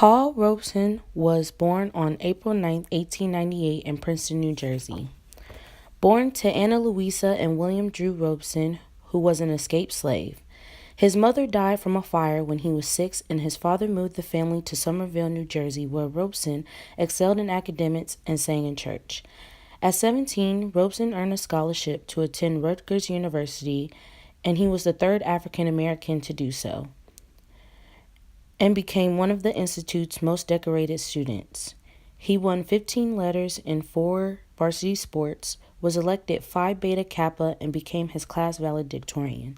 Paul Robeson was born on April 9, 1898 in Princeton, New Jersey. Born to Anna Louisa and William Drew Robeson, who was an escaped slave. His mother died from a fire when he was 6, and his father moved the family to Somerville, New Jersey, where Robeson excelled in academics and sang in church. At 17, Robeson earned a scholarship to attend Rutgers University, and he was the third African American to do so, and became one of the Institute's most decorated students. He won 15 letters in 4 varsity sports, was elected Phi Beta Kappa, and became his class valedictorian.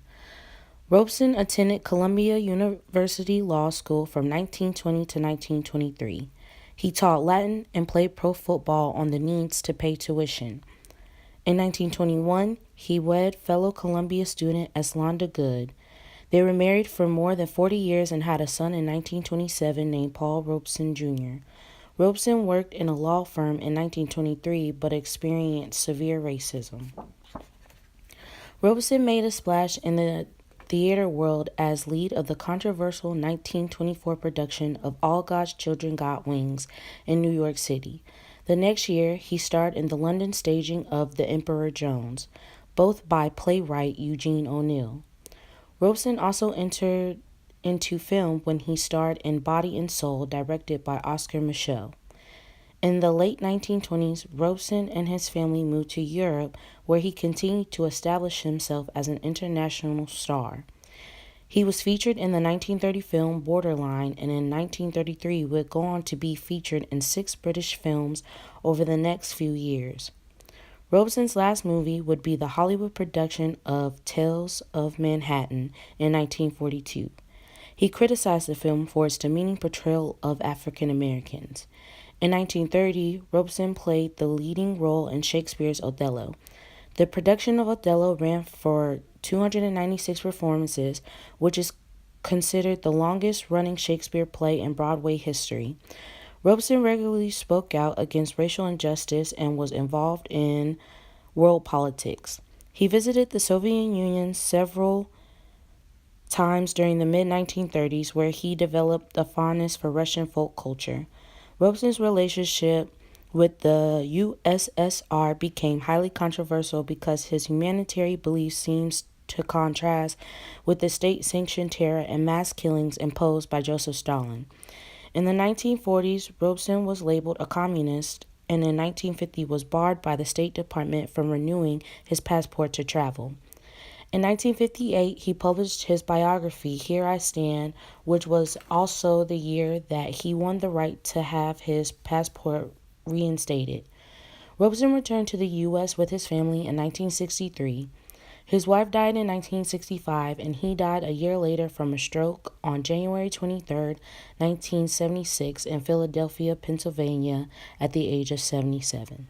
Robeson attended Columbia University Law School from 1920 to 1923. He taught Latin and played pro football on the needs to pay tuition. In 1921, he wed fellow Columbia student Eslanda Good. They were married for more than 40 years and had a son in 1927 named Paul Robeson Jr. Robeson worked in a law firm in 1923 but experienced severe racism. Robeson made a splash in the theater world as lead of the controversial 1924 production of All God's Children Got Wings in New York City. The next year, he starred in the London staging of The Emperor Jones, both by playwright Eugene O'Neill. Robeson also entered into film when he starred in Body and Soul, directed by Oscar Micheaux. In the late 1920s, Robeson and his family moved to Europe, where he continued to establish himself as an international star. He was featured in the 1930 film Borderline, and in 1933 would go on to be featured in 6 British films over the next few years. Robeson's last movie would be the Hollywood production of Tales of Manhattan in 1942. He criticized the film for its demeaning portrayal of African Americans. In 1930, Robeson played the leading role in Shakespeare's Othello. The production of Othello ran for 296 performances, which is considered the longest-running Shakespeare play in Broadway history. Robeson regularly spoke out against racial injustice and was involved in world politics. He visited the Soviet Union several times during the mid-1930s, where he developed a fondness for Russian folk culture. Robeson's relationship with the USSR became highly controversial because his humanitarian beliefs seemed to contrast with the state-sanctioned terror and mass killings imposed by Joseph Stalin. In the 1940s, Robeson was labeled a communist, and in 1950 was barred by the State Department from renewing his passport to travel. In 1958, he published his biography, Here I Stand, which was also the year that he won the right to have his passport reinstated. Robeson returned to the U.S. with his family in 1963. His wife died in 1965, and he died a year later from a stroke on January 23, 1976, in Philadelphia, Pennsylvania, at the age of 77.